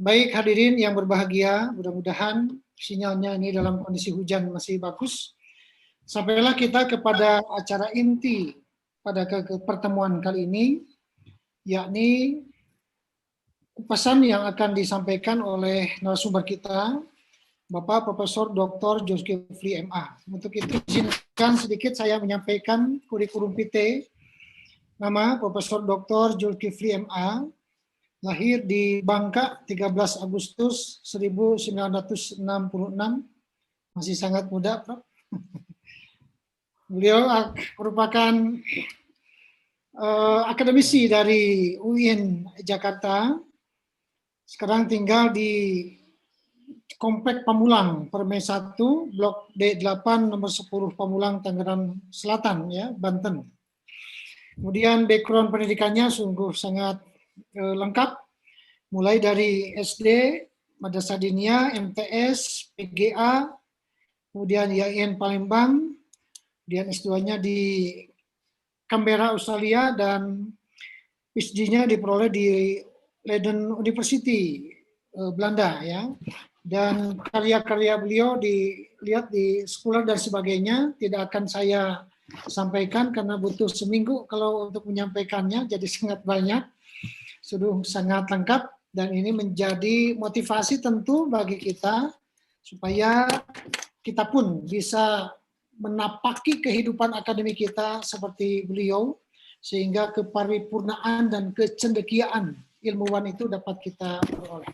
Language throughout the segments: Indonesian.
Baik hadirin yang berbahagia, mudah-mudahan sinyalnya ini dalam kondisi hujan masih bagus. Sampailah kita kepada acara inti pada pertemuan kali ini, yakni pesan yang akan disampaikan oleh narasumber kita, Bapak Profesor Dr. Zulkifli MA. Untuk itu izinkan sedikit saya menyampaikan kurikulum PT. Nama Profesor Dr. Zulkifli MA, lahir di Bangka 13 Agustus 1966, masih sangat muda, Prof. Beliau merupakan akademisi dari UIN Jakarta, sekarang tinggal di Komplek Pamulang, Permai 1, Blok D8, nomor 10 Pamulang, Tangerang Selatan, ya, Banten. Kemudian background pendidikannya sungguh sangat lengkap, mulai dari SD, Madrasah Diniyah, MTS, PGA, kemudian IAIN Palembang, kemudian S2-nya di Canberra, Australia, dan PhD-nya diperoleh di Leiden University, Belanda, ya. Dan karya-karya beliau dilihat di sekolah dan sebagainya, tidak akan saya sampaikan karena butuh seminggu kalau untuk menyampaikannya, jadi sangat banyak, sudah sangat lengkap, dan ini menjadi motivasi tentu bagi kita supaya kita pun bisa menapaki kehidupan akademik kita seperti beliau, sehingga keparipurnaan dan kecendekiaan ilmuwan itu dapat kita peroleh.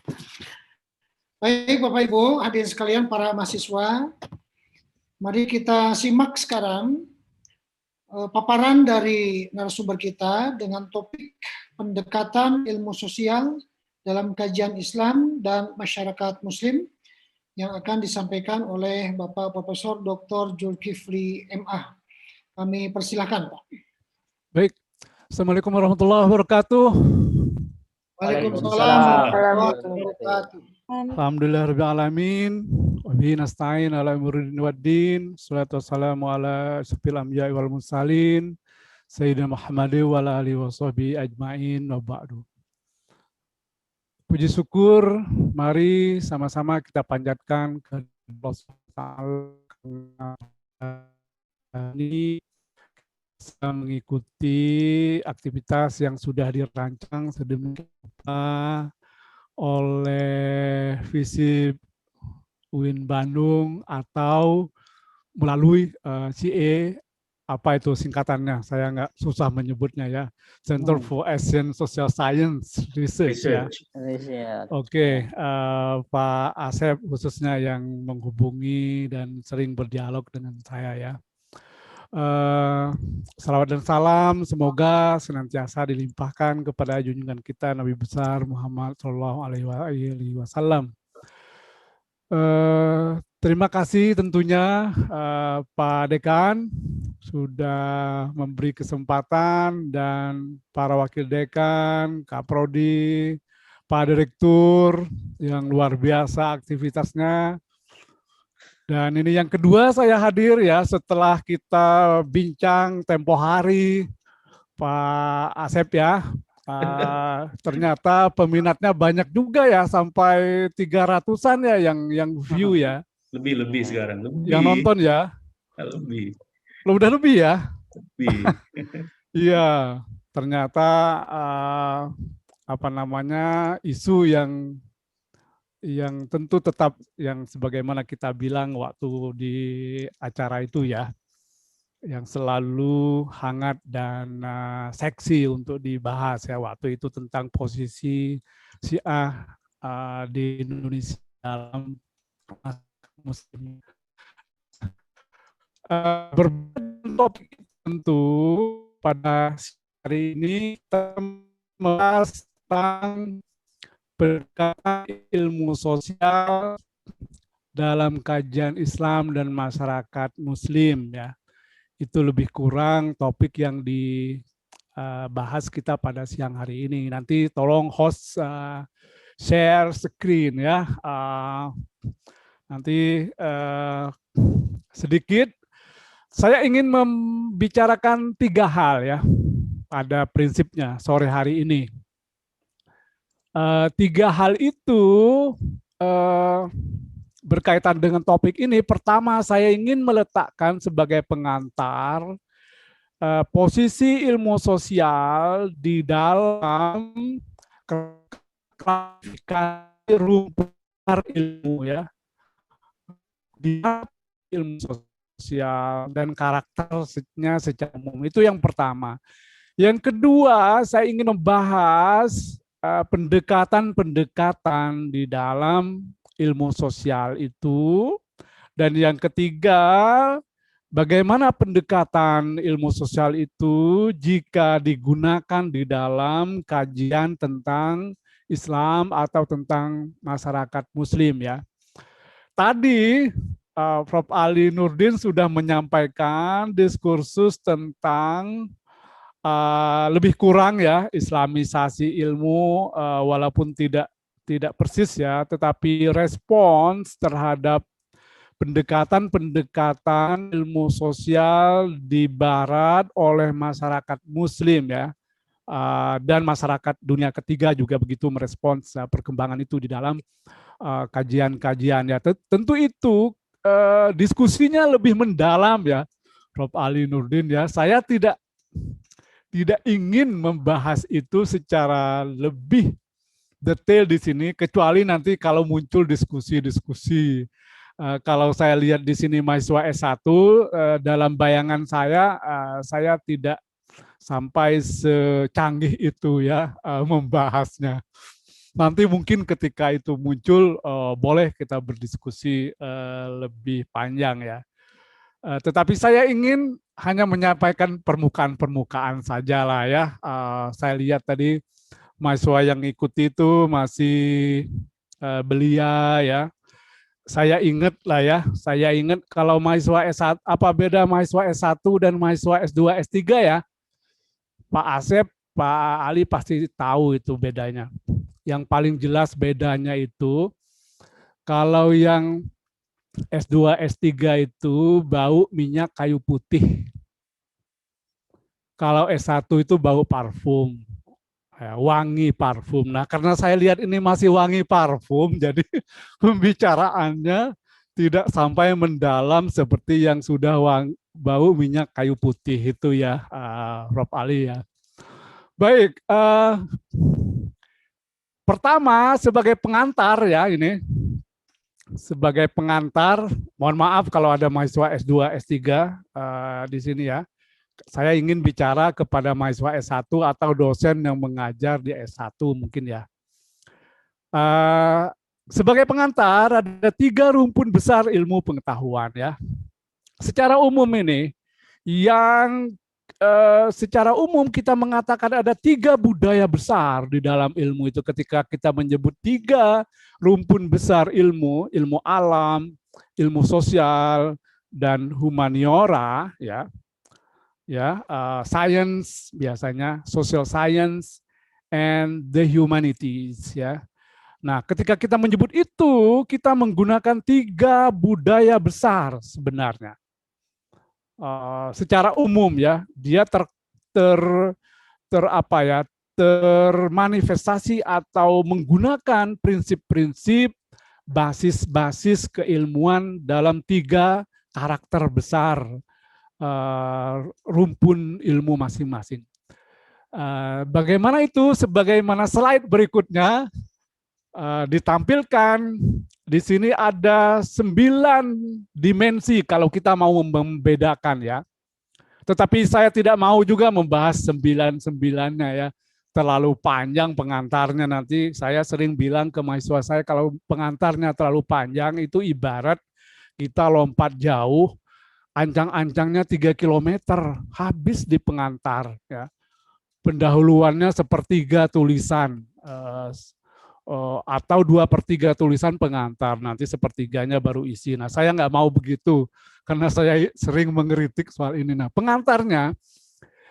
Baik Bapak Ibu, hadirin sekalian para mahasiswa, mari kita simak sekarang paparan dari narasumber kita dengan topik pendekatan ilmu sosial dalam kajian Islam dan masyarakat Muslim yang akan disampaikan oleh Bapak Profesor Dr. Zulkifli MA. Kami persilahkan, Pak. Baik, Assalamualaikum warahmatullahi wabarakatuh. Waalaikumsalam warahmatullahi wabarakatuh. Alhamdulillahirrahmanirrahim. Wabihi nasta'in ala umurin waddin. Salatu wassalamu ala asyrafil anbiya'i wal mursalin. Sayyidina Muhammadin wa ala alihi wa sahbihi ajma'in wa ba'du. Puji syukur, mari sama-sama kita panjatkan ke Allah ini mengikuti aktivitas yang sudah dirancang sedemikian rupa oleh FISIP UIN Bandung atau melalui CA, apa itu singkatannya, saya nggak susah menyebutnya ya, Center for Asian Social Science Research. Ya. Oke, Pak Asep khususnya yang menghubungi dan sering berdialog dengan saya ya. Salawat dan salam semoga senantiasa dilimpahkan kepada junjungan kita Nabi besar Muhammad Shallallahu Alaihi Wasallam. Terima kasih tentunya Pak Dekan sudah memberi kesempatan, dan para wakil dekan, Kak Prodi, Pak Direktur yang luar biasa aktivitasnya. Dan ini yang kedua saya hadir ya setelah kita bincang tempo hari, Pak Asep ya. Ternyata peminatnya banyak juga ya, sampai 300-an ya yang view ya. Lebih sekarang. Lebih. Yang nonton ya. Lebih. Udah lebih ya. Lebih. Iya, ternyata apa namanya, isu yang tentu tetap yang sebagaimana kita bilang waktu di acara itu ya, yang selalu hangat dan seksi untuk dibahas ya waktu itu, tentang posisi Syiah di Indonesia dalam Muslim. Bertopik tentu pada hari ini kita membahas tentang pendekatan ilmu sosial dalam kajian Islam dan masyarakat Muslim ya. Itu lebih kurang topik yang dibahas kita pada siang hari ini. Nanti tolong host share screen ya. Nanti sedikit saya ingin membicarakan 3 hal ya pada prinsipnya sore hari ini. Tiga hal itu berkaitan dengan topik ini. Pertama, saya ingin meletakkan sebagai pengantar posisi ilmu sosial di dalam klasifikasi rumpun ilmu ya, di ilmu sosial dan karakternya secara umum. Itu yang pertama. Yang kedua, saya ingin membahas pendekatan-pendekatan di dalam ilmu sosial itu. Dan yang ketiga, bagaimana pendekatan ilmu sosial itu jika digunakan di dalam kajian tentang Islam atau tentang masyarakat Muslim ya. Tadi Prof. Ali Nurdin sudah menyampaikan diskursus tentang lebih kurang ya islamisasi ilmu, walaupun tidak persis ya, tetapi respons terhadap pendekatan-pendekatan ilmu sosial di Barat oleh masyarakat Muslim ya, dan masyarakat dunia ketiga juga begitu merespons perkembangan itu di dalam kajian-kajian ya. Tentu itu diskusinya lebih mendalam ya, Prof. Ali Nurdin ya. Saya tidak ingin membahas itu secara lebih detail di sini, kecuali nanti kalau muncul diskusi-diskusi. Kalau saya lihat di sini mahasiswa S1, dalam bayangan saya tidak sampai secanggih itu ya membahasnya. Nanti mungkin ketika itu muncul, boleh kita berdiskusi lebih panjang ya. Tetapi saya ingin hanya menyampaikan permukaan-permukaan saja lah ya. Saya lihat tadi mahasiswa yang ikuti itu masih belia ya. Saya ingat lah ya, saya ingat kalau mahasiswa S1, apa beda mahasiswa S1 dan mahasiswa S2, S3 ya? Pak Asep, Pak Ali pasti tahu itu bedanya. Yang paling jelas bedanya itu, kalau yang S2, S3 itu bau minyak kayu putih. Kalau S1 itu bau parfum, ya, wangi parfum. Nah, karena saya lihat ini masih wangi parfum, jadi pembicaraannya tidak sampai mendalam seperti yang sudah bau minyak kayu putih itu ya, Prof. Ali ya. Baik, pertama sebagai pengantar ya ini. Sebagai pengantar, mohon maaf kalau ada mahasiswa S2, S3 di sini ya. Saya ingin bicara kepada mahasiswa S1 atau dosen yang mengajar di S1 mungkin ya. Sebagai pengantar, ada 3 rumpun besar ilmu pengetahuan ya. Secara umum ini, yang secara umum kita mengatakan ada 3 budaya besar di dalam ilmu itu. Ketika kita menyebut 3 rumpun besar ilmu, ilmu alam, ilmu sosial, dan humaniora, ya, science biasanya, social science, and the humanities, ya. Nah, ketika kita menyebut itu, kita menggunakan 3 budaya besar sebenarnya. Secara umum ya, dia termanifestasi atau menggunakan prinsip-prinsip basis-basis keilmuan dalam 3 karakter besar rumpun ilmu masing-masing. Bagaimana itu? Sebagaimana slide berikutnya ditampilkan. Di sini ada 9 dimensi kalau kita mau membedakan ya. Tetapi saya tidak mau juga membahas 9-9-nya ya. Terlalu panjang pengantarnya, nanti saya sering bilang ke mahasiswa saya kalau pengantarnya terlalu panjang itu ibarat kita lompat jauh, ancang-ancangnya 3 kilometer, habis di pengantar ya. Pendahuluannya sepertiga tulisan, atau 2/3 tulisan pengantar, nanti sepertiganya baru isi. Nah, saya nggak mau begitu, karena saya sering mengkritik soal ini. Nah, pengantarnya,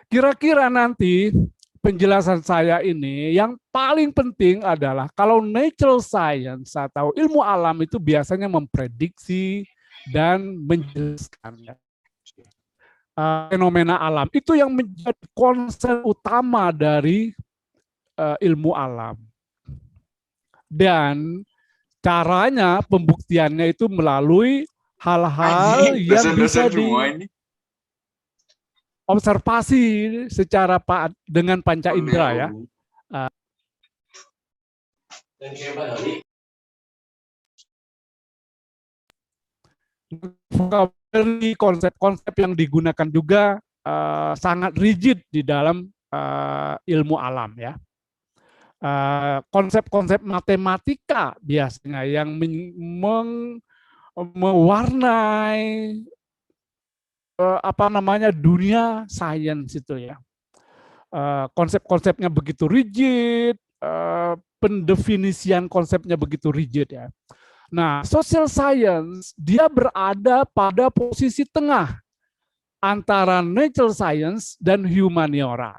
kira-kira nanti penjelasan saya ini yang paling penting adalah kalau natural science atau ilmu alam itu biasanya memprediksi dan menjelaskan fenomena alam. Itu yang menjadi konsep utama dari ilmu alam. Dan caranya, pembuktiannya itu melalui hal-hal yang bisa diobservasi secara dengan panca indera ya. Vocabulary, konsep-konsep yang digunakan juga sangat rigid di dalam ilmu alam ya. Konsep-konsep matematika biasanya yang mewarnai dunia sains itu ya. Konsep-konsepnya begitu rigid, pendefinisian konsepnya begitu rigid ya. Nah, social science dia berada pada posisi tengah antara natural science dan humaniora.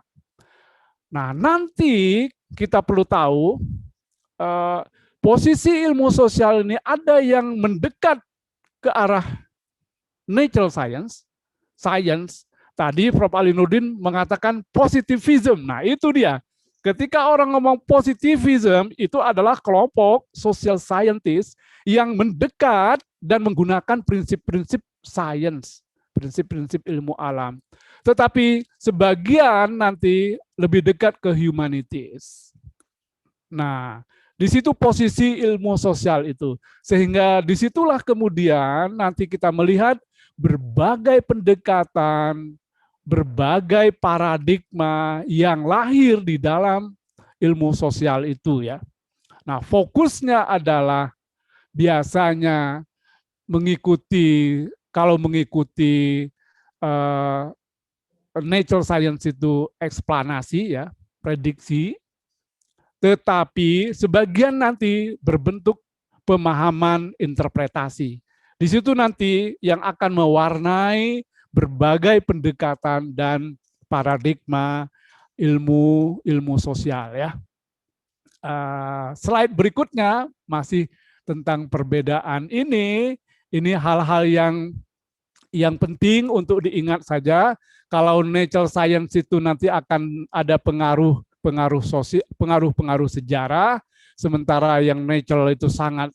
Nah, nanti kita perlu tahu posisi ilmu sosial ini ada yang mendekat ke arah natural science. Tadi Prof. Ali Nurdin mengatakan positivism. Nah, itu dia. Ketika orang ngomong positivism, itu adalah kelompok social scientist yang mendekat dan menggunakan prinsip-prinsip sains, prinsip-prinsip ilmu alam. Tetapi sebagian nanti lebih dekat ke humanities. Nah, di situ posisi ilmu sosial itu. Sehingga disitulah kemudian nanti kita melihat berbagai pendekatan, berbagai paradigma yang lahir di dalam ilmu sosial itu ya. Nah, fokusnya adalah biasanya kalau mengikuti natural science itu eksplanasi ya, prediksi, tetapi sebagian nanti berbentuk pemahaman interpretasi. Di situ nanti yang akan mewarnai berbagai pendekatan dan paradigma ilmu sosial ya. Slide berikutnya masih tentang perbedaan ini hal-hal yang penting untuk diingat saja. Kalau natural science itu nanti akan ada pengaruh sejarah, sementara yang natural itu sangat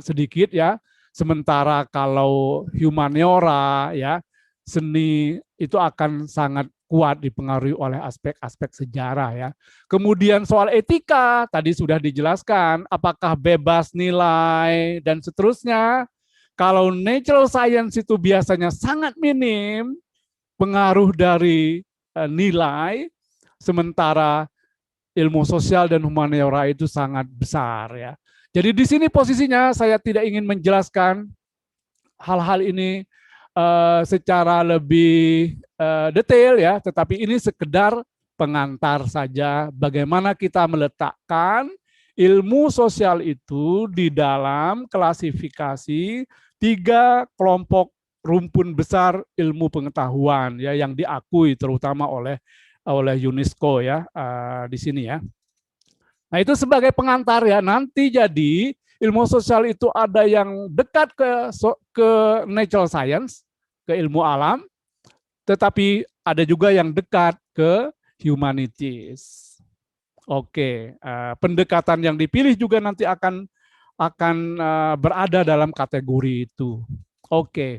sedikit ya. Sementara kalau humaniora ya, seni itu akan sangat kuat dipengaruhi oleh aspek-aspek sejarah ya. Kemudian soal etika tadi sudah dijelaskan, apakah bebas nilai dan seterusnya. Kalau natural science itu biasanya sangat minim pengaruh dari nilai, sementara ilmu sosial dan humaniora itu sangat besar ya. Jadi di sini posisinya saya tidak ingin menjelaskan hal-hal ini secara lebih detail ya, tetapi ini sekedar pengantar saja bagaimana kita meletakkan ilmu sosial itu di dalam klasifikasi 3 kelompok rumpun besar ilmu pengetahuan ya yang diakui terutama oleh UNESCO ya di sini ya. Nah, itu sebagai pengantar ya. Nanti jadi ilmu sosial itu ada yang dekat ke natural science, ke ilmu alam, tetapi ada juga yang dekat ke humanities. Oke, pendekatan yang dipilih juga nanti akan berada dalam kategori itu. Oke.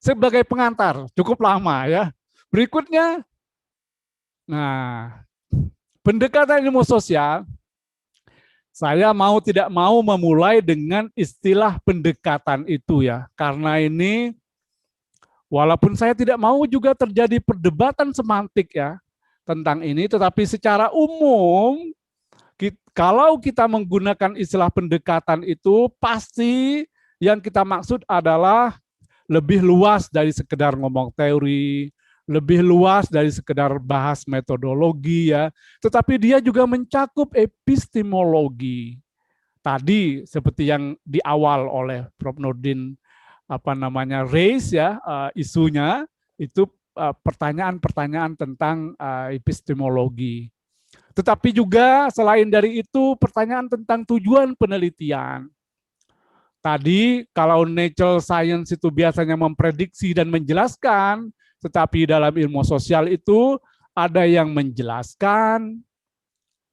Sebagai pengantar, cukup lama ya. Berikutnya, nah, pendekatan ilmu sosial, saya mau tidak mau memulai dengan istilah pendekatan itu ya. Karena ini, walaupun saya tidak mau juga terjadi perdebatan semantik ya tentang ini, tetapi secara umum, kalau kita menggunakan istilah pendekatan itu, pasti yang kita maksud adalah lebih luas dari sekedar ngomong teori, lebih luas dari sekedar bahas metodologi ya, tetapi dia juga mencakup epistemologi. Tadi seperti yang di awal oleh Prof. Nurdin raise ya isunya itu pertanyaan-pertanyaan tentang epistemologi. Tetapi juga selain dari itu pertanyaan tentang tujuan penelitian. Tadi kalau natural science itu biasanya memprediksi dan menjelaskan, tetapi dalam ilmu sosial itu ada yang menjelaskan,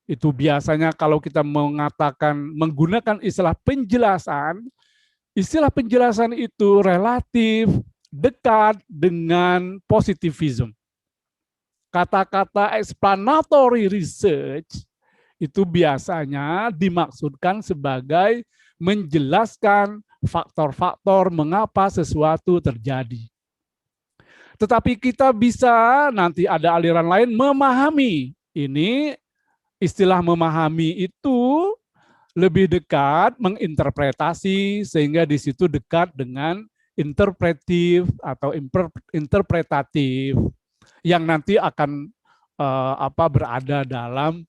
Itu biasanya kalau kita menggunakan istilah penjelasan itu relatif dekat dengan positivism. Kata-kata explanatory research itu biasanya dimaksudkan sebagai menjelaskan faktor-faktor mengapa sesuatu terjadi. Tetapi kita bisa nanti ada aliran lain memahami. Ini istilah memahami itu lebih dekat menginterpretasi, sehingga di situ dekat dengan interpretif atau interpretatif yang nanti akan berada dalam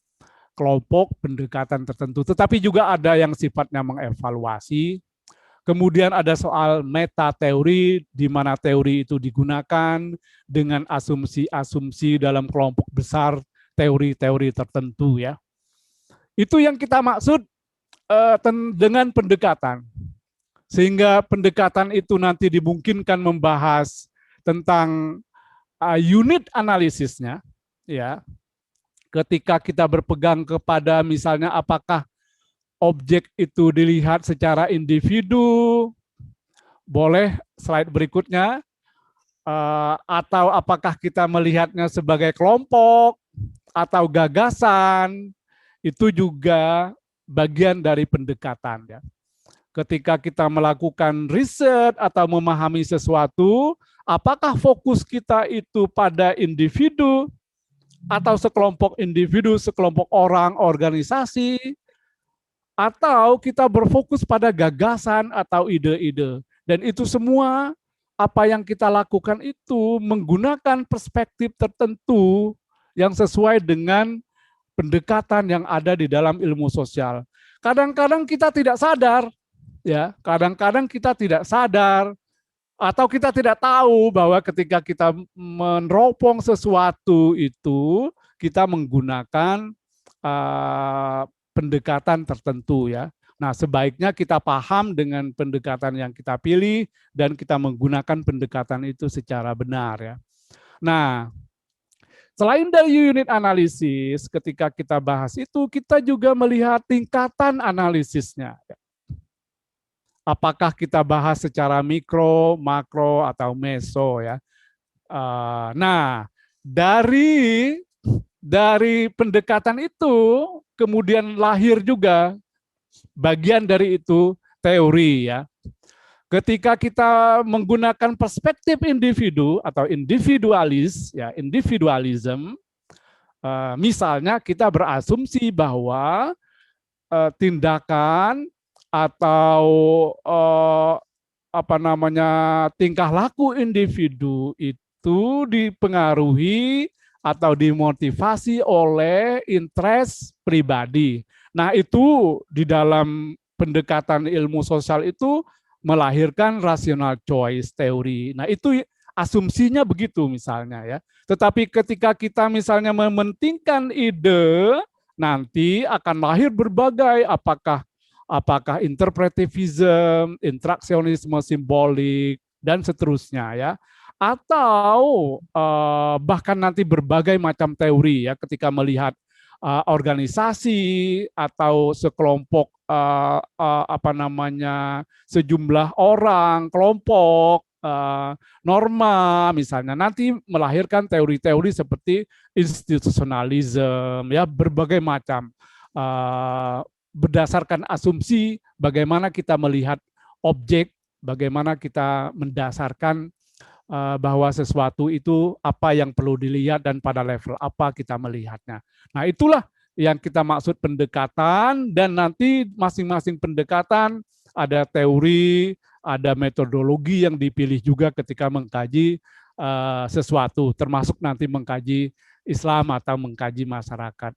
kelompok pendekatan tertentu. Tetapi juga ada yang sifatnya mengevaluasi. Kemudian ada soal meta teori, di mana teori itu digunakan dengan asumsi-asumsi dalam kelompok besar teori-teori tertentu ya. Itu yang kita maksud dengan pendekatan. Sehingga pendekatan itu nanti dimungkinkan membahas tentang unit analisisnya ya. Ketika kita berpegang kepada misalnya apakah objek itu dilihat secara individu, boleh slide berikutnya, atau apakah kita melihatnya sebagai kelompok atau gagasan, itu juga bagian dari pendekatan ya. Ketika kita melakukan riset atau memahami sesuatu, apakah fokus kita itu pada individu atau sekelompok individu, sekelompok orang, organisasi, atau kita berfokus pada gagasan atau ide-ide. Dan itu semua apa yang kita lakukan itu menggunakan perspektif tertentu yang sesuai dengan pendekatan yang ada di dalam ilmu sosial. Kadang-kadang kita tidak sadar, ya. Kadang-kadang kita tidak sadar atau kita tidak tahu bahwa ketika kita meneropong sesuatu itu kita menggunakan pendekatan tertentu ya. Nah, sebaiknya kita paham dengan pendekatan yang kita pilih dan kita menggunakan pendekatan itu secara benar ya. Nah, selain dari unit analisis, ketika kita bahas itu kita juga melihat tingkatan analisisnya. Apakah kita bahas secara mikro, makro, atau meso ya. Nah, dari pendekatan itu kemudian lahir juga bagian dari itu teori ya. Ketika kita menggunakan perspektif individu atau individualis ya, individualism, misalnya kita berasumsi bahwa tindakan atau tingkah laku individu itu dipengaruhi atau dimotivasi oleh interest pribadi. Nah, itu di dalam pendekatan ilmu sosial itu melahirkan rational choice teori. Nah, itu asumsinya begitu misalnya ya. Tetapi ketika kita misalnya mementingkan ide, nanti akan lahir berbagai apakah interpretivism, interaksionisme simbolik, dan seterusnya ya. Atau bahkan nanti berbagai macam teori ya ketika melihat organisasi atau sekelompok sejumlah orang, kelompok, norma misalnya nanti melahirkan teori-teori seperti institutionalism ya, berbagai macam berdasarkan asumsi bagaimana kita melihat objek, bagaimana kita mendasarkan bahwa sesuatu itu apa yang perlu dilihat dan pada level apa kita melihatnya. Nah, itulah yang kita maksud pendekatan, dan nanti masing-masing pendekatan ada teori, ada metodologi yang dipilih juga ketika mengkaji sesuatu, termasuk nanti mengkaji Islam atau mengkaji masyarakat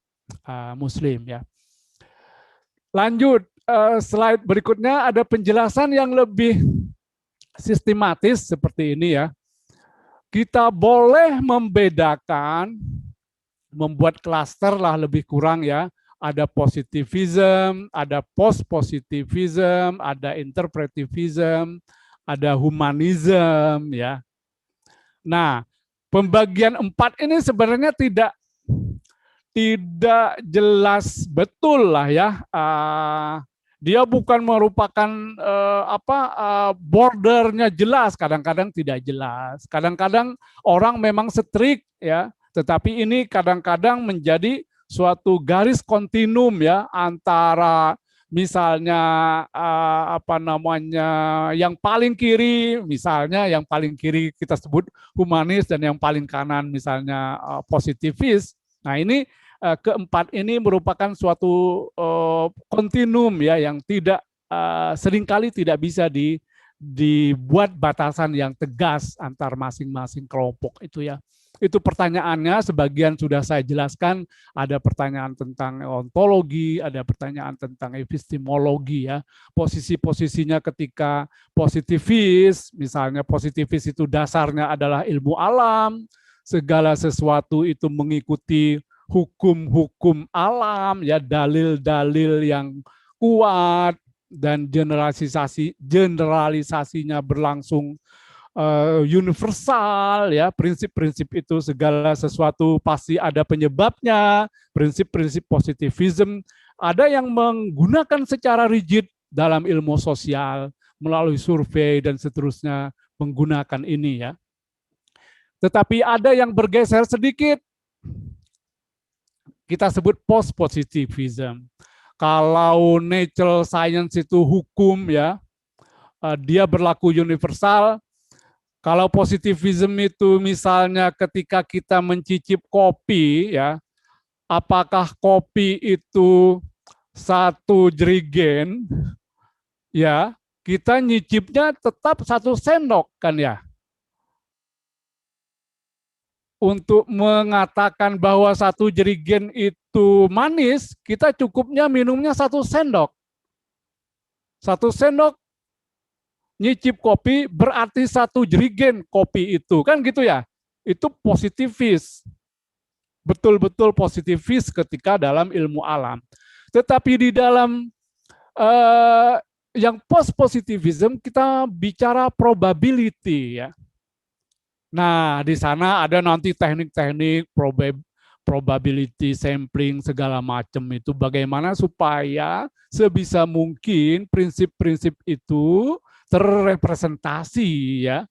Muslim ya. Lanjut, slide berikutnya ada penjelasan yang lebih sistematis seperti ini ya. Kita boleh membedakan, membuat klaster lah lebih kurang ya. Ada positivism, ada post-positivism, ada interpretivism, ada humanism ya. Nah, pembagian 4 ini sebenarnya tidak jelas betul lah ya. Dia bukan merupakan bordernya jelas, kadang-kadang tidak jelas. Kadang-kadang orang memang strict ya, tetapi ini kadang-kadang menjadi suatu garis kontinum ya antara misalnya yang paling kiri, misalnya yang paling kiri kita sebut humanis dan yang paling kanan misalnya positivis. Nah, ini keempat ini merupakan suatu kontinum ya yang tidak seringkali tidak bisa dibuat batasan yang tegas antar masing-masing kelompok itu ya. Itu pertanyaannya, sebagian sudah saya jelaskan, ada pertanyaan tentang ontologi, ada pertanyaan tentang epistemologi ya. Posisi-posisinya ketika positivis, misalnya positivis itu dasarnya adalah ilmu alam, segala sesuatu itu mengikuti hukum-hukum alam, ya dalil-dalil yang kuat, dan generalisasinya berlangsung universal ya, prinsip-prinsip itu segala sesuatu pasti ada penyebabnya, prinsip-prinsip positivism ada yang menggunakan secara rigid dalam ilmu sosial melalui survei dan seterusnya menggunakan ini ya. Tetapi ada yang bergeser sedikit, kita sebut post-positivism. Kalau natural science itu hukum ya, dia berlaku universal. Kalau positivism itu misalnya ketika kita mencicip kopi ya, apakah kopi itu satu jerigen ya, kita nyicipnya tetap 1 sendok kan ya. Untuk mengatakan bahwa 1 jerigen itu manis, kita cukupnya minumnya 1 sendok. 1 sendok nyicip kopi berarti 1 jerigen kopi itu, kan gitu ya. Itu positivis. Betul-betul positivis ketika dalam ilmu alam. Tetapi di dalam yang post-positivism kita bicara probability ya. Nah, di sana ada nanti teknik-teknik probability sampling segala macam itu, bagaimana supaya sebisa mungkin prinsip-prinsip itu terrepresentasi ya.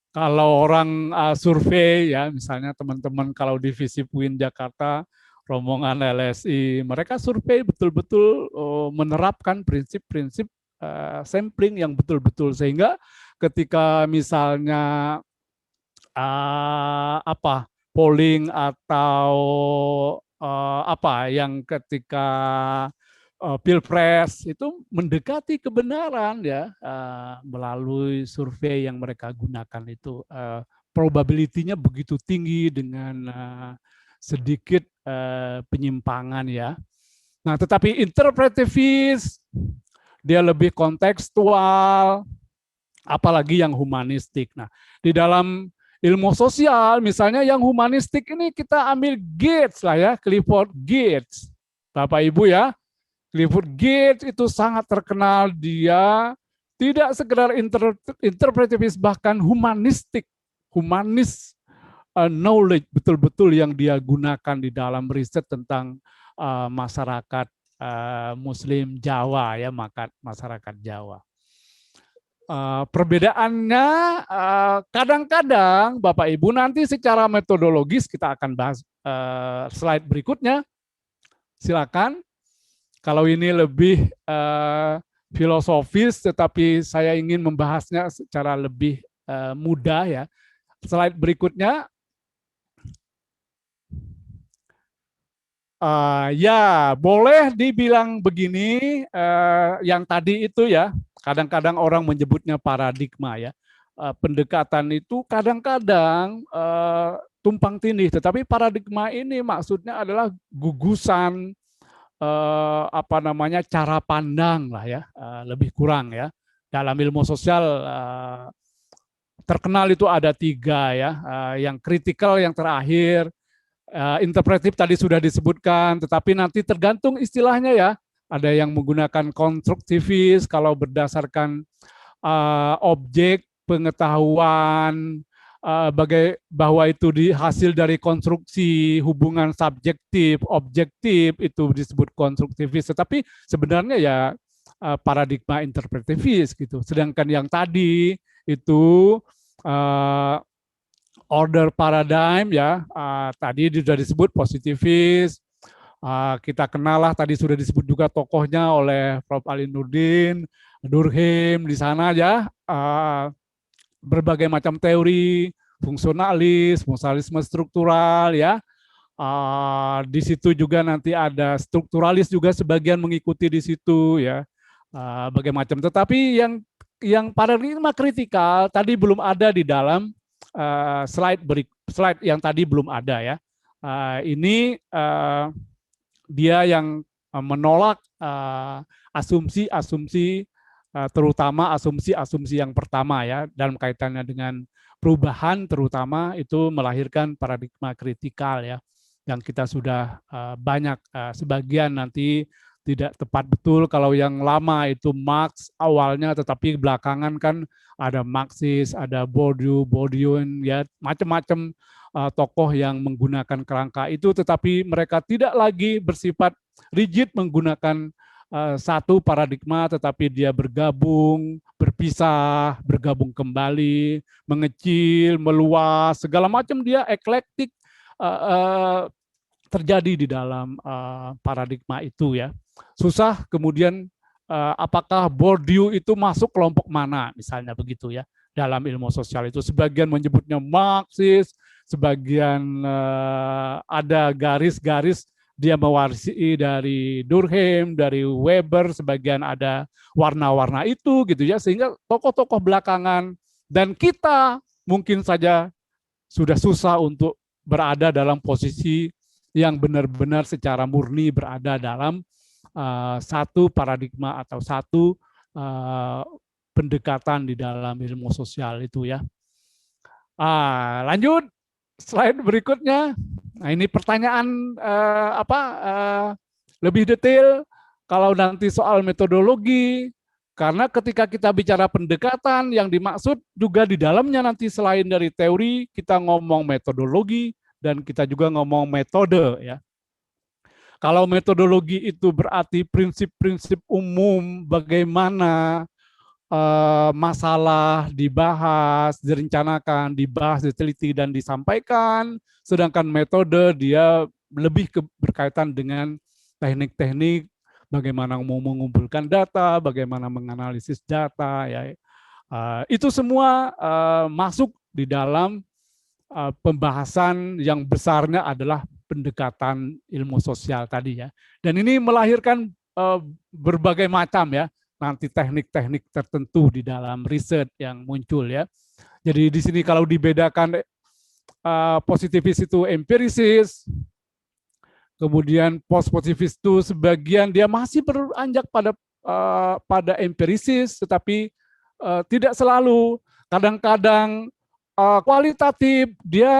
Kalau orang survei ya, misalnya teman-teman kalau di Visip UIN Jakarta, rombongan LSI, mereka survei betul-betul menerapkan prinsip-prinsip sampling yang betul-betul, sehingga ketika misalnya polling atau yang ketika Pilpres itu mendekati kebenaran ya, melalui survei yang mereka gunakan itu probability-nya begitu tinggi dengan sedikit penyimpangan ya. Nah, tetapi interpretivis dia lebih kontekstual, apalagi yang humanistik. Nah, di dalam ilmu sosial misalnya yang humanistik ini kita ambil Gates lah ya, Clifford Gates. Bapak Ibu ya, Clifford Gates itu sangat terkenal, dia tidak sekedar interpretivis, bahkan humanistik, humanis knowledge betul-betul yang dia gunakan di dalam riset tentang masyarakat Muslim Jawa ya, masyarakat Jawa. Perbedaannya kadang-kadang Bapak Ibu nanti secara metodologis kita akan bahas slide berikutnya. Silakan. Kalau ini lebih filosofis, tetapi saya ingin membahasnya secara lebih mudah ya. Slide berikutnya. Ya, boleh dibilang begini, yang tadi itu ya, kadang-kadang orang menyebutnya paradigma ya. Pendekatan itu kadang-kadang tumpang tindih, tetapi paradigma ini maksudnya adalah gugusan cara pandang lah ya, lebih kurang ya. Dalam ilmu sosial terkenal itu ada 3 ya, yang kritikal yang terakhir, interpretif tadi sudah disebutkan, tetapi nanti tergantung istilahnya ya. Ada yang menggunakan konstruktivis kalau berdasarkan objek pengetahuan, bahwa itu hasil dari konstruksi hubungan subjektif, objektif, itu disebut konstruktivis. Tetapi sebenarnya ya paradigma interpretivis gitu. Sedangkan yang tadi itu order paradigm ya, tadi sudah disebut positivis. Kita kenal lah, tadi sudah disebut juga tokohnya oleh Prof. Ali Nurdin, Durkheim di sana ya, berbagai macam teori, fungsionalis, fungsionalisme struktural ya. Di situ juga nanti ada strukturalis juga sebagian mengikuti di situ ya, berbagai macam. Tetapi yang paradigma kritikal tadi belum ada di dalam slide yang tadi belum ada ya. Ini dia yang menolak asumsi-asumsi, terutama asumsi-asumsi yang pertama ya, dalam kaitannya dengan perubahan, terutama itu melahirkan paradigma kritikal ya, yang kita sudah banyak, sebagian nanti tidak tepat betul. Kalau yang lama itu Marx awalnya, tetapi belakangan kan ada Marxis, ada Bourdieu ya, macam-macam tokoh yang menggunakan kerangka itu, tetapi mereka tidak lagi bersifat rigid menggunakan satu paradigma, tetapi dia bergabung, berpisah, bergabung kembali, mengecil, meluas, segala macam, dia eklektik terjadi di dalam paradigma itu ya. Susah kemudian apakah Bourdieu itu masuk kelompok mana, misalnya begitu ya, dalam ilmu sosial itu. Sebagian menyebutnya Marxis, sebagian ada garis-garis dia mewarisi dari Durkheim, dari Weber, sebagian ada warna-warna itu gitu ya, sehingga tokoh-tokoh belakangan dan kita mungkin saja sudah susah untuk berada dalam posisi yang benar-benar secara murni berada dalam satu paradigma atau satu pendekatan di dalam ilmu sosial itu ya. Lanjut slide berikutnya. Nah, ini pertanyaan lebih detail kalau nanti soal metodologi, karena ketika kita bicara pendekatan yang dimaksud juga di dalamnya nanti selain dari teori kita ngomong metodologi dan kita juga ngomong metode ya. Kalau metodologi itu berarti prinsip-prinsip umum bagaimana masalah dibahas, direncanakan, dibahas, diteliti, dan disampaikan. Sedangkan metode dia lebih berkaitan dengan teknik-teknik, bagaimana mau mengumpulkan data, bagaimana menganalisis data. Ya. Itu semua masuk di dalam pembahasan yang besarnya adalah pendekatan ilmu sosial tadi ya. Dan ini melahirkan berbagai macam ya, nanti teknik-teknik tertentu di dalam riset yang muncul ya. Jadi di sini kalau dibedakan positivis itu empirisis, kemudian post-positivis itu sebagian dia masih beranjak pada empirisis, tetapi tidak selalu. Kadang-kadang kualitatif dia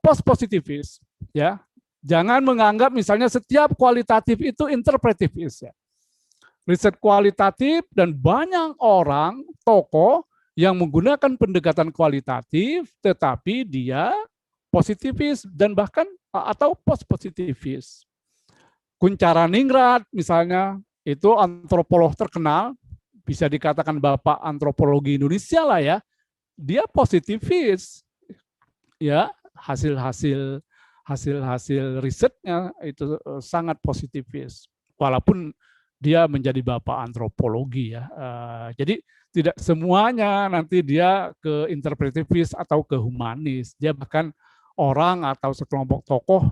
post-positivis ya. Jangan menganggap misalnya setiap kualitatif itu interpretivis ya. Riset kualitatif dan banyak orang, tokoh yang menggunakan pendekatan kualitatif, tetapi dia positivis dan bahkan atau post-positivis. Kuncharaningrat misalnya, itu antropolog terkenal, bisa dikatakan bapak antropologi Indonesia lah ya, dia positivis, ya hasil-hasil risetnya itu sangat positivis, walaupun dia menjadi bapak antropologi ya. Jadi tidak semuanya nanti dia ke interpretivis atau ke humanis. Dia bahkan orang atau sekelompok tokoh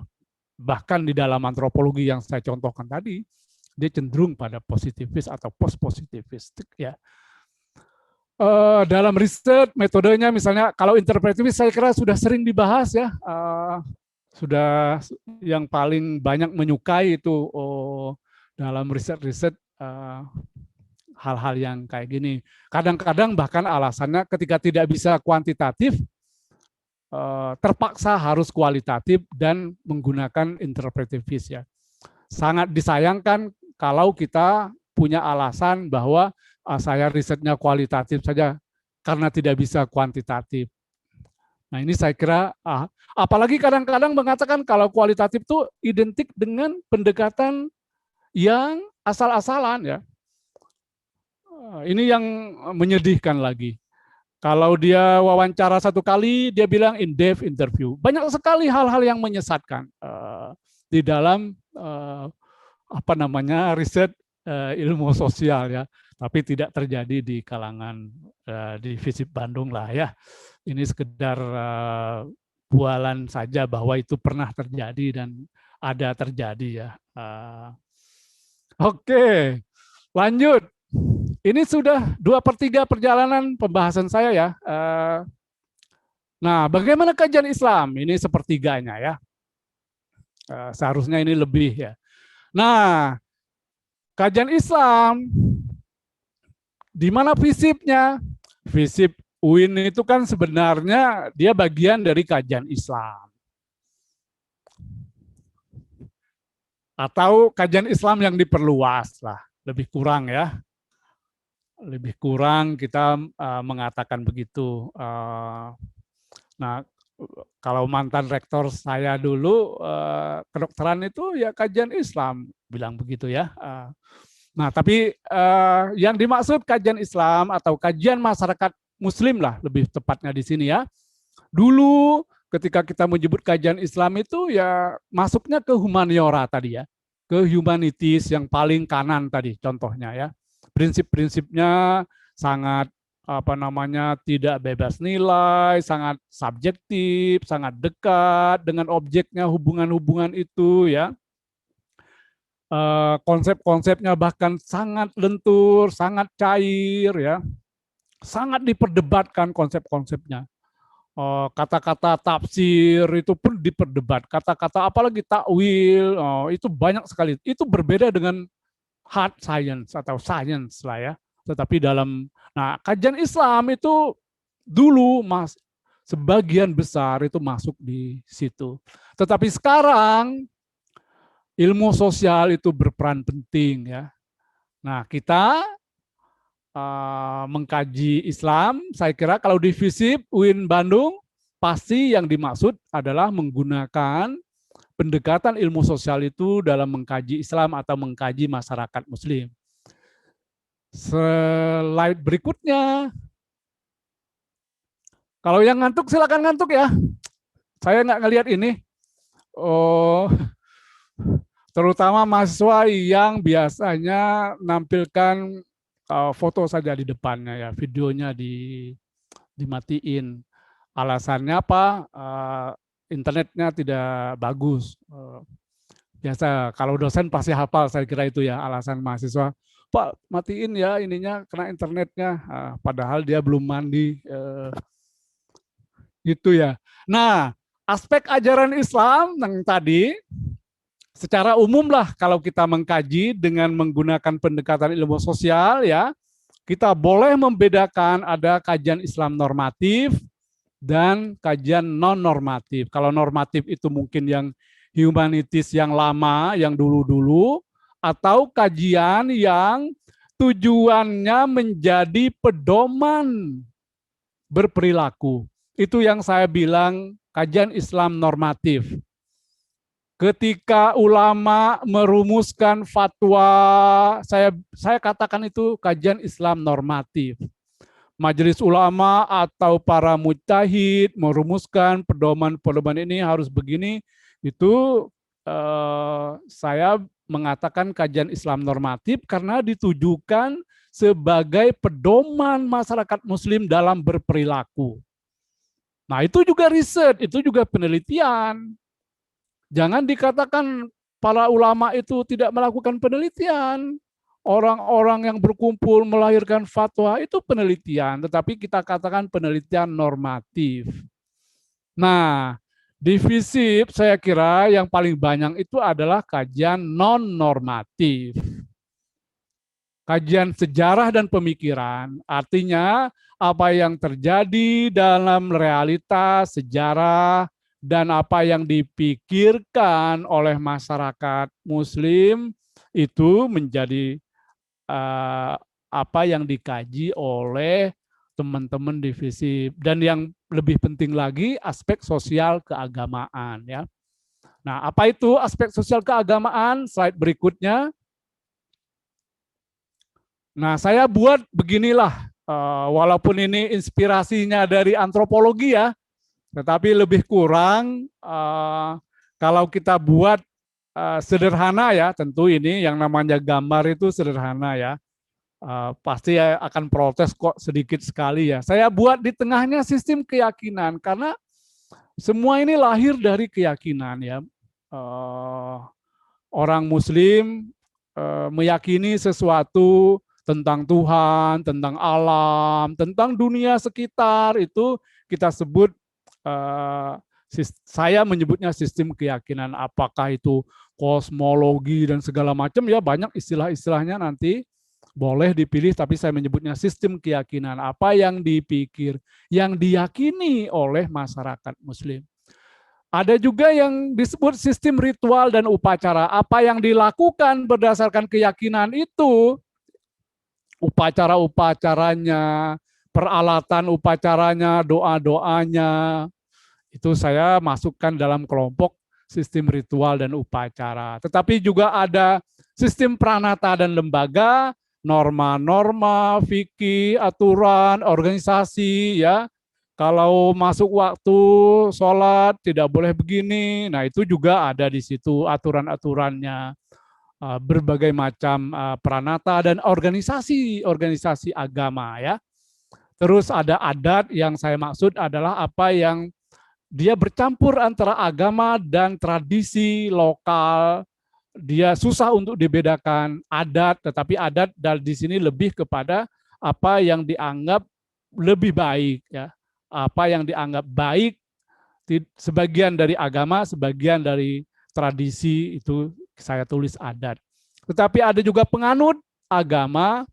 bahkan di dalam antropologi yang saya contohkan tadi, dia cenderung pada positivis atau post-positivistik ya. Dalam riset metodenya misalnya kalau interpretivis saya kira sudah sering dibahas ya. Sudah yang paling banyak menyukai itu dalam riset-riset hal-hal yang kayak gini. Kadang-kadang bahkan alasannya ketika tidak bisa kuantitatif, terpaksa harus kualitatif dan menggunakan interpretivis ya. Sangat disayangkan kalau kita punya alasan bahwa saya risetnya kualitatif saja karena tidak bisa kuantitatif. Nah ini saya kira, apalagi kadang-kadang mengatakan kalau kualitatif itu identik dengan pendekatan yang asal-asalan ya. Ini yang menyedihkan lagi. Kalau dia wawancara satu kali, dia bilang in-depth interview. Banyak sekali hal-hal yang menyesatkan di dalam riset ilmu sosial ya. Tapi tidak terjadi di kalangan di FISIP Bandung lah ya. Ini sekedar bualan saja bahwa itu pernah terjadi dan ada terjadi ya. Oke, lanjut. Ini sudah 2/3 perjalanan pembahasan saya ya. Nah, bagaimana kajian Islam? Ini sepertiganya ya. Seharusnya ini lebih ya. Nah, kajian Islam, di mana FISIP-nya? FISIP UIN itu kan sebenarnya dia bagian dari kajian Islam. Atau kajian Islam yang diperluas lah, lebih kurang ya. Lebih kurang kita mengatakan begitu. Nah, kalau mantan rektor saya dulu kedokteran itu ya kajian Islam, bilang begitu ya. Nah, tapi yang dimaksud kajian Islam atau kajian masyarakat Muslim lah lebih tepatnya di sini ya. Dulu ketika kita menyebut kajian Islam itu ya masuknya ke humaniora tadi ya, ke humanities yang paling kanan tadi contohnya ya. Prinsip-prinsipnya sangat tidak bebas nilai, sangat subjektif, sangat dekat dengan objeknya, hubungan-hubungan itu ya. Konsep-konsepnya bahkan sangat lentur, sangat cair ya. Sangat diperdebatkan konsep-konsepnya. Kata-kata tafsir itu pun diperdebat. Kata-kata apalagi takwil, itu banyak sekali. Itu berbeda dengan hard science atau science lah ya. Tetapi kajian Islam itu dulu sebagian besar itu masuk di situ. Tetapi sekarang ilmu sosial itu berperan penting ya. Nah, kita mengkaji Islam, saya kira kalau di FISIP UIN Bandung, pasti yang dimaksud adalah menggunakan pendekatan ilmu sosial itu dalam mengkaji Islam atau mengkaji masyarakat Muslim. Slide berikutnya. Kalau yang ngantuk silakan ngantuk ya. Saya nggak ngelihat ini. Terutama mahasiswa yang biasanya nampilkan foto saja di depannya ya, videonya dimatiin. Alasannya apa? Internetnya tidak bagus. Biasa kalau dosen pasti hafal, saya kira itu ya alasan mahasiswa. Pak, matiin ya ininya kena internetnya. Padahal dia belum mandi. Gitu ya. Nah, aspek ajaran Islam yang tadi secara umum lah kalau kita mengkaji dengan menggunakan pendekatan ilmu sosial ya, kita boleh membedakan ada kajian Islam normatif dan kajian non normatif. Kalau normatif itu mungkin yang humanities yang lama, yang dulu-dulu, atau kajian yang tujuannya menjadi pedoman berperilaku. Itu yang saya bilang kajian Islam normatif. Ketika ulama merumuskan fatwa, saya katakan itu kajian Islam normatif. Majelis ulama atau para mujtahid merumuskan pedoman-pedoman ini harus begini, itu saya mengatakan kajian Islam normatif karena ditujukan sebagai pedoman masyarakat Muslim dalam berperilaku. Nah, itu juga riset, itu juga penelitian. Jangan dikatakan para ulama itu tidak melakukan penelitian. Orang-orang yang berkumpul melahirkan fatwa itu penelitian, tetapi kita katakan penelitian normatif. Nah, di FISIP saya kira yang paling banyak itu adalah kajian non-normatif. Kajian sejarah dan pemikiran, artinya apa yang terjadi dalam realitas sejarah dan apa yang dipikirkan oleh masyarakat Muslim itu menjadi apa yang dikaji oleh teman-teman di FISIP. Dan yang lebih penting lagi aspek sosial keagamaan ya. Nah, apa itu aspek sosial keagamaan? Slide berikutnya. Nah, saya buat beginilah, walaupun ini inspirasinya dari antropologi ya, tetapi lebih kurang kalau kita buat sederhana ya, tentu ini yang namanya gambar itu sederhana ya. Pasti akan protes kok sedikit sekali ya. Saya buat di tengahnya sistem keyakinan, karena semua ini lahir dari keyakinan ya. Orang Muslim meyakini sesuatu tentang Tuhan, tentang alam, tentang dunia sekitar, itu kita sebut, saya menyebutnya sistem keyakinan. Apakah itu kosmologi dan segala macam ya, banyak istilah-istilahnya, nanti boleh dipilih, tapi saya menyebutnya sistem keyakinan. Apa yang dipikir, yang diyakini oleh masyarakat Muslim. Ada juga yang disebut sistem ritual dan upacara. Apa yang dilakukan berdasarkan keyakinan itu, upacara-upacaranya, peralatan upacaranya, doa-doanya, itu saya masukkan dalam kelompok sistem ritual dan upacara. Tetapi juga ada sistem pranata dan lembaga, norma-norma, fikih, aturan, organisasi ya. Kalau masuk waktu sholat tidak boleh begini. Nah, itu juga ada di situ aturan-aturannya. Berbagai macam pranata dan organisasi agama ya. Terus ada adat, yang saya maksud adalah apa yang dia bercampur antara agama dan tradisi lokal. Dia susah untuk dibedakan adat, tetapi adat di sini lebih kepada apa yang dianggap lebih baik ya. Apa yang dianggap baik, sebagian dari agama, sebagian dari tradisi, itu saya tulis adat. Tetapi ada juga penganut agama.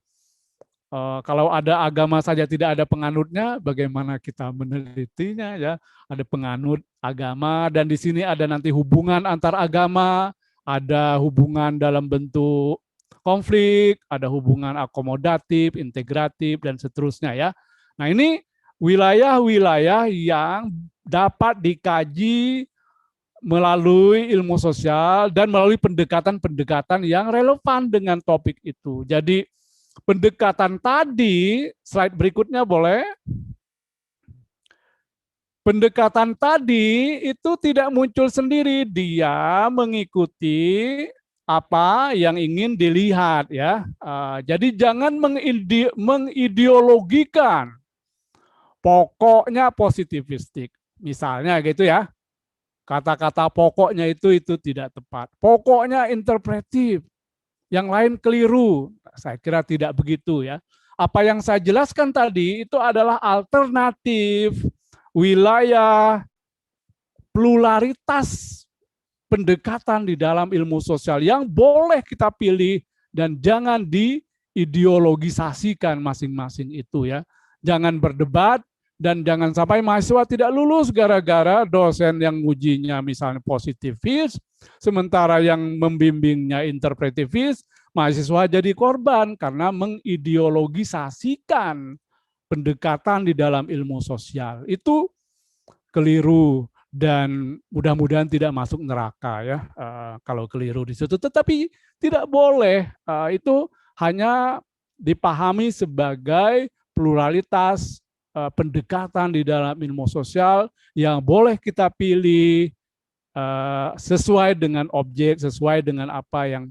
Kalau ada agama saja tidak ada penganutnya, bagaimana kita menelitinya ya? Ada penganut agama, dan di sini ada nanti hubungan antar agama, ada hubungan dalam bentuk konflik, ada hubungan akomodatif, integratif, dan seterusnya ya. Nah, ini wilayah-wilayah yang dapat dikaji melalui ilmu sosial dan melalui pendekatan-pendekatan yang relevan dengan topik itu. Jadi pendekatan tadi, slide berikutnya boleh. Pendekatan tadi itu tidak muncul sendiri, dia mengikuti apa yang ingin dilihat ya. Jadi jangan mengideologikan. Pokoknya positivistik. Misalnya gitu ya. Kata-kata pokoknya itu tidak tepat. Pokoknya interpretif. Yang lain keliru. Saya kira tidak begitu ya. Apa yang saya jelaskan tadi itu adalah alternatif wilayah pluralitas pendekatan di dalam ilmu sosial yang boleh kita pilih dan jangan diideologisasikan masing-masing itu ya. Jangan berdebat dan jangan sampai mahasiswa tidak lulus gara-gara dosen yang ngujinya misalnya positivis, sementara yang membimbingnya interpretivis, mahasiswa jadi korban karena mengideologisasikan pendekatan di dalam ilmu sosial. Itu keliru dan mudah-mudahan tidak masuk neraka ya kalau keliru di situ. Tetapi tidak boleh, itu hanya dipahami sebagai pluralitas pendekatan di dalam ilmu sosial yang boleh kita pilih sesuai dengan objek, sesuai dengan apa yang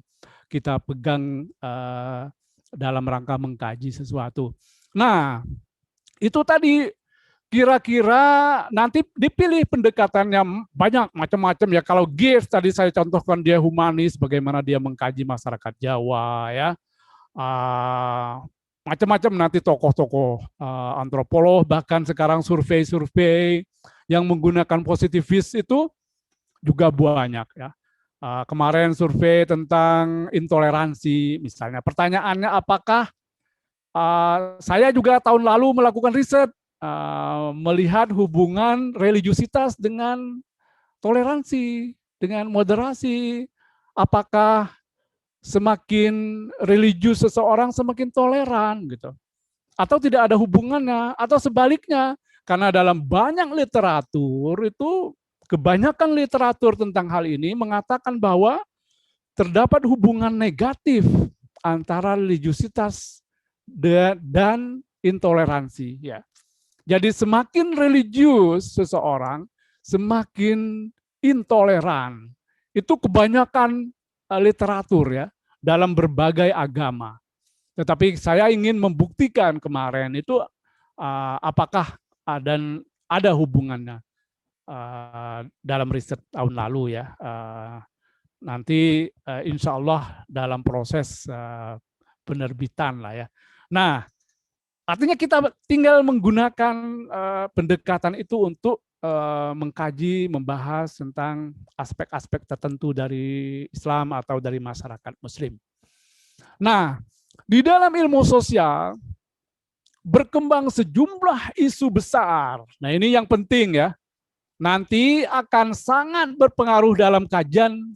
kita pegang dalam rangka mengkaji sesuatu. Nah, itu tadi kira-kira nanti dipilih pendekatannya banyak macam-macam ya. Kalau Gibbs tadi saya contohkan dia humanis, bagaimana dia mengkaji masyarakat Jawa ya. Macam-macam nanti tokoh-tokoh antropolog, bahkan sekarang survei-survei yang menggunakan positivis itu juga banyak ya. Kemarin survei tentang intoleransi misalnya. Pertanyaannya apakah saya juga tahun lalu melakukan riset melihat hubungan religiusitas dengan toleransi, dengan moderasi. Apakah semakin religius seseorang semakin toleran gitu? atau tidak ada hubungannya, atau sebaliknya, karena dalam banyak literatur itu kebanyakan literatur tentang hal ini mengatakan bahwa terdapat hubungan negatif antara religiusitas dan intoleransi. Ya. Jadi semakin religius seseorang, semakin intoleran. Itu kebanyakan literatur ya dalam berbagai agama. Tetapi saya ingin membuktikan kemarin itu apakah ada hubungannya dalam riset tahun lalu ya. Nanti insya Allah dalam proses penerbitan lah ya. Nah, artinya kita tinggal menggunakan pendekatan itu untuk mengkaji, membahas tentang aspek-aspek tertentu dari Islam atau dari masyarakat Muslim. Nah, di dalam ilmu sosial berkembang sejumlah isu besar. Nah, ini yang penting ya. Nanti akan sangat berpengaruh dalam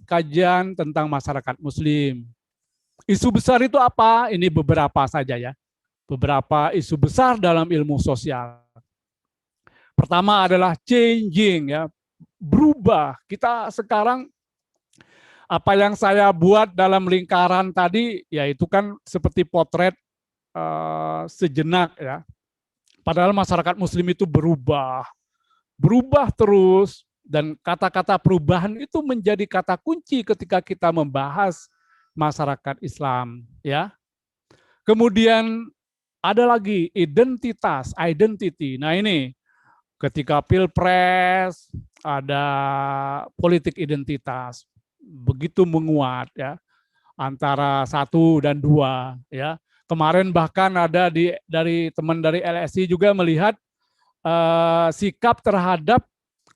kajian tentang masyarakat Muslim. Isu besar itu apa? Ini beberapa saja ya. Beberapa isu besar dalam ilmu sosial. Pertama adalah changing ya, berubah. Kita sekarang apa yang saya buat dalam lingkaran tadi, yaitu kan seperti potret sejenak ya. Padahal masyarakat Muslim itu berubah terus, dan kata-kata perubahan itu menjadi kata kunci ketika kita membahas masyarakat Islam ya. Kemudian ada lagi identitas, identity. Nah ini ketika Pilpres ada politik identitas begitu menguat ya antara 1 dan 2 ya. Kemarin bahkan ada dari teman dari LSI juga melihat sikap terhadap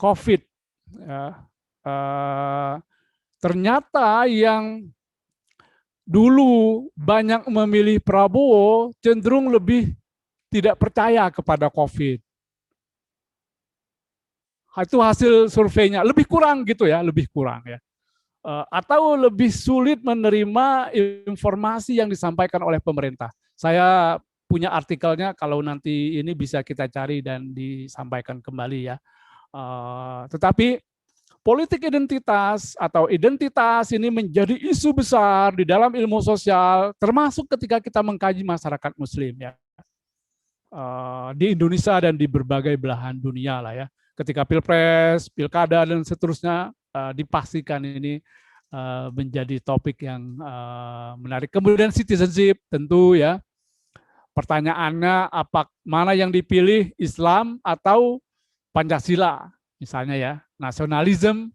COVID. Ya. Ternyata yang dulu banyak memilih Prabowo cenderung lebih tidak percaya kepada COVID. Itu hasil surveinya, lebih kurang gitu ya, lebih kurang ya. Atau lebih sulit menerima informasi yang disampaikan oleh pemerintah. Saya punya artikelnya, kalau nanti ini bisa kita cari dan disampaikan kembali ya. Tetapi politik identitas atau identitas ini menjadi isu besar di dalam ilmu sosial, termasuk ketika kita mengkaji masyarakat Muslim ya. Di Indonesia dan di berbagai belahan dunia lah ya. Ketika Pilpres, Pilkada dan seterusnya dipastikan ini menjadi topik yang menarik. Kemudian citizenship tentu ya. Pertanyaannya mana yang dipilih, Islam atau Pancasila misalnya ya. Nasionalisme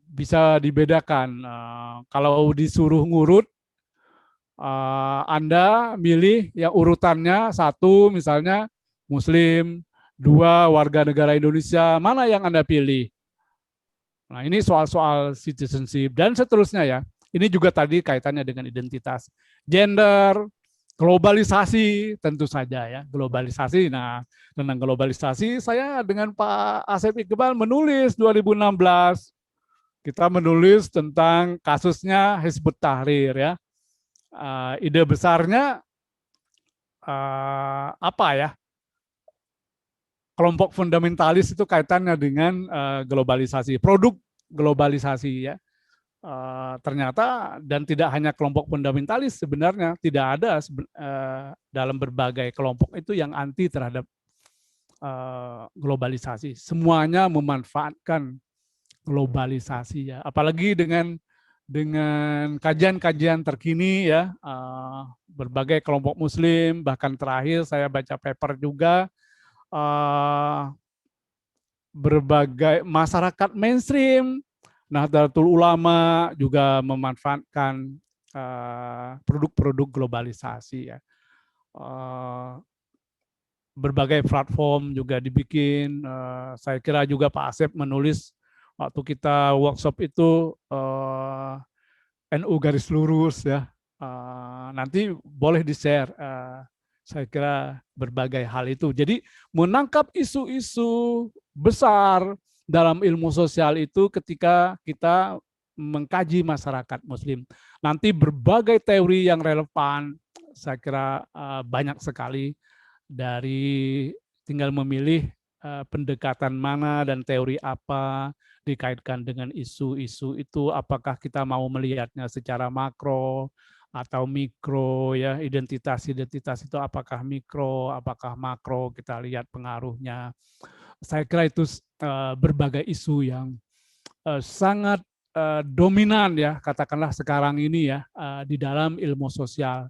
bisa dibedakan. Kalau disuruh ngurut, Anda milih yang urutannya 1 misalnya Muslim, 2 warga negara Indonesia, mana yang Anda pilih? Nah ini soal-soal citizenship dan seterusnya ya. Ini juga tadi kaitannya dengan identitas, gender, globalisasi tentu saja ya, globalisasi. Nah, tentang globalisasi saya dengan Pak Asep Iqbal menulis 2016. Kita menulis tentang kasusnya Hizbut Tahrir ya. Ide besarnya apa ya? Kelompok fundamentalis itu kaitannya dengan globalisasi, produk globalisasi ya. Ternyata dan tidak hanya kelompok fundamentalis, sebenarnya tidak ada dalam berbagai kelompok itu yang anti terhadap globalisasi. Semuanya memanfaatkan globalisasi ya. Apalagi dengan kajian-kajian terkini ya, berbagai kelompok Muslim, bahkan terakhir saya baca paper juga berbagai masyarakat mainstream, Nahdlatul Ulama juga memanfaatkan produk-produk globalisasi ya. Berbagai platform juga dibikin. Saya kira juga Pak Asep menulis waktu kita workshop itu NU garis lurus ya. Nanti boleh di-share. Saya kira berbagai hal itu. Jadi menangkap isu-isu besar dalam ilmu sosial itu ketika kita mengkaji masyarakat Muslim. Nanti berbagai teori yang relevan, saya kira banyak sekali, dari tinggal memilih pendekatan mana dan teori apa dikaitkan dengan isu-isu itu, apakah kita mau melihatnya secara makro atau mikro, ya, identitas itu apakah mikro, apakah makro, kita lihat pengaruhnya. Saya kira itu berbagai isu yang sangat dominan, ya, katakanlah sekarang ini, ya, di dalam ilmu sosial.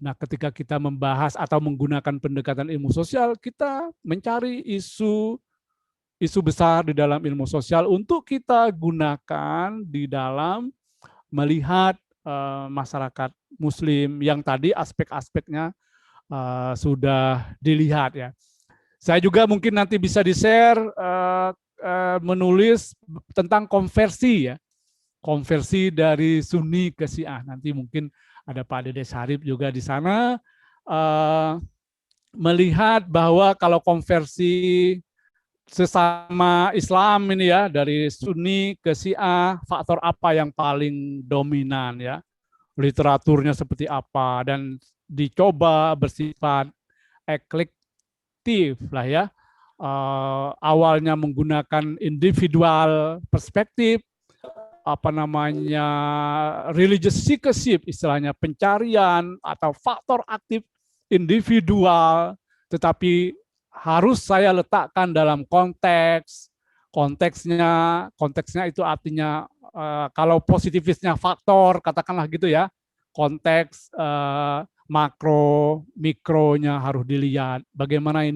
Nah, ketika kita membahas atau menggunakan pendekatan ilmu sosial, kita mencari isu besar di dalam ilmu sosial untuk kita gunakan di dalam melihat masyarakat Muslim yang tadi aspek-aspeknya sudah dilihat, ya. Saya juga mungkin nanti bisa di-share menulis tentang konversi, ya, konversi dari Sunni ke Syiah. Nanti mungkin ada Pak Dede Syarif juga di sana melihat bahwa kalau konversi sesama Islam ini, ya, dari Sunni ke Syiah, faktor apa yang paling dominan, ya, literaturnya seperti apa, dan dicoba bersifat eklektif lah, ya. Awalnya menggunakan individual perspektif, apa namanya, religious seekership, istilahnya pencarian atau faktor aktif individual, tetapi harus saya letakkan dalam konteksnya itu artinya kalau positivisnya faktor, katakanlah gitu, ya, konteks makro, mikronya harus dilihat. Bagaimana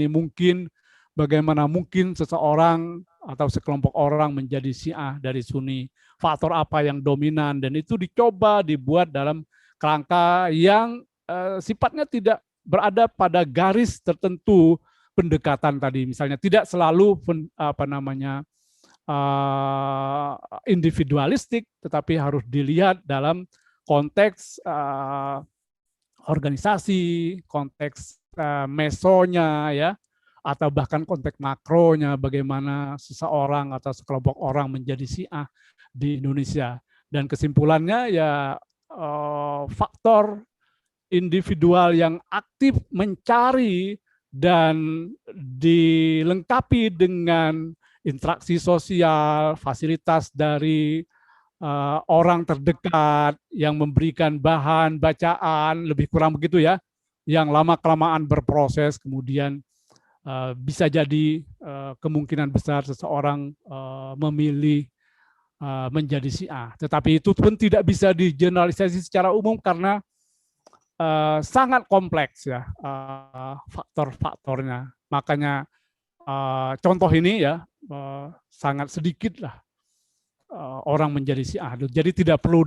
mungkin seseorang atau sekelompok orang menjadi Syiah dari Sunni, faktor apa yang dominan, dan itu dicoba dibuat dalam kerangka yang sifatnya tidak berada pada garis tertentu pendekatan tadi, misalnya tidak selalu individualistik, tetapi harus dilihat dalam konteks organisasi, konteks mesonya, ya, atau bahkan konteks makronya, bagaimana seseorang atau sekelompok orang menjadi Syiah di Indonesia. Dan kesimpulannya, ya, faktor individual yang aktif mencari dan dilengkapi dengan interaksi sosial, fasilitas dari orang terdekat yang memberikan bahan bacaan, lebih kurang begitu, ya, yang lama-kelamaan berproses, kemudian bisa jadi kemungkinan besar seseorang memilih menjadi Syiah. Tetapi itu pun tidak bisa digeneralisasi secara umum karena sangat kompleks, ya, faktor-faktornya. Makanya contoh ini, ya, sangat sedikit lah orang menjadi Syiah. Jadi tidak perlu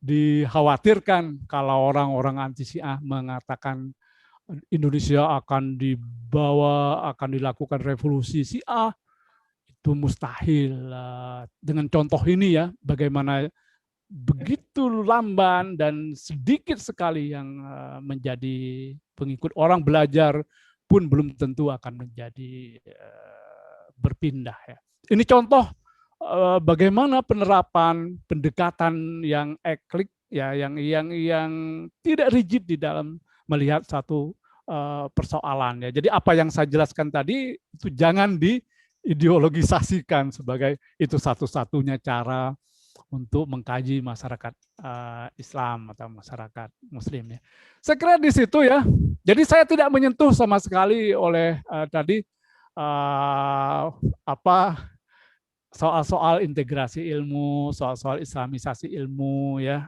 dikhawatirkan kalau orang-orang anti Syiah mengatakan Indonesia akan dilakukan revolusi Syiah. Itu mustahil. Dengan contoh ini, ya, bagaimana begitu lamban dan sedikit sekali yang menjadi pengikut, orang belajar pun belum tentu akan menjadi berpindah, ya. Ini contoh bagaimana penerapan pendekatan yang eklik, ya, yang tidak rigid di dalam melihat satu persoalan, ya. Jadi apa yang saya jelaskan tadi itu jangan diideologisasikan sebagai itu satu-satunya cara untuk mengkaji masyarakat Islam atau masyarakat Muslim, ya. Saya kira di situ, ya. Jadi saya tidak menyentuh sama sekali oleh tadi soal-soal integrasi ilmu, soal-soal islamisasi ilmu, ya.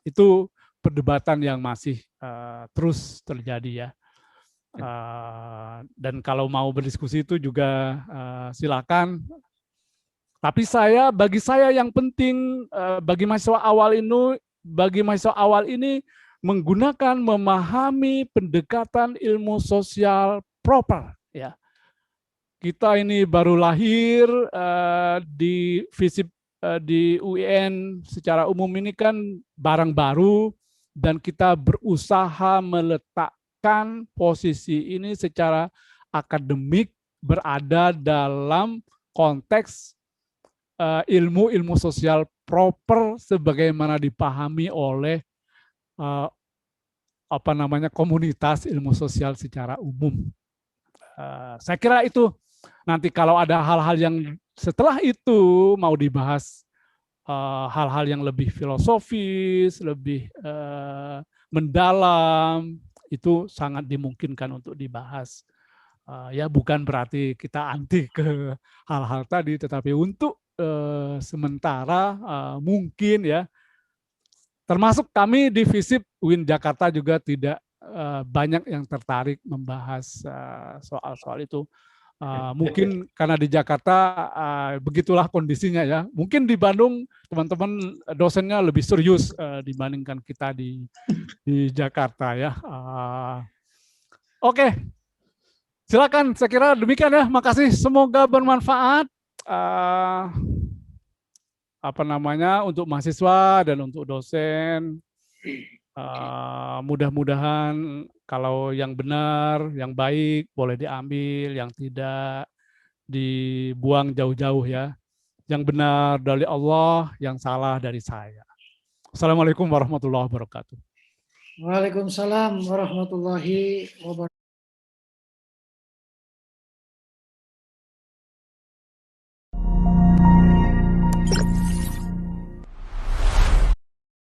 Itu perdebatan yang masih terus terjadi, ya. Dan kalau mau berdiskusi itu juga silakan. Tapi bagi saya yang penting bagi mahasiswa awal ini menggunakan, memahami pendekatan ilmu sosial proper, ya. Kita ini baru lahir di FISIP di UIN secara umum ini kan barang baru, dan kita berusaha meletakkan posisi ini secara akademik berada dalam konteks ilmu sosial proper sebagaimana dipahami oleh komunitas ilmu sosial secara umum. Saya kira itu. Nanti kalau ada hal-hal yang setelah itu mau dibahas, hal-hal yang lebih filosofis, lebih mendalam, itu sangat dimungkinkan untuk dibahas. Ya bukan berarti kita anti ke hal-hal tadi, tetapi untuk sementara mungkin ya, termasuk kami di FISIP UIN Jakarta juga tidak banyak yang tertarik membahas soal-soal itu. Mungkin karena di Jakarta begitulah kondisinya ya. Mungkin di Bandung teman-teman dosennya lebih serius dibandingkan kita di Jakarta ya. Oke. Silakan, saya kira demikian ya. Makasih, semoga bermanfaat. Untuk mahasiswa dan untuk dosen. Mudah-mudahan kalau yang benar, yang baik boleh diambil, yang tidak dibuang jauh-jauh ya. Yang benar dari Allah, yang salah dari saya. Assalamualaikum warahmatullahi wabarakatuh. Waalaikumsalam warahmatullahi wabarakatuh.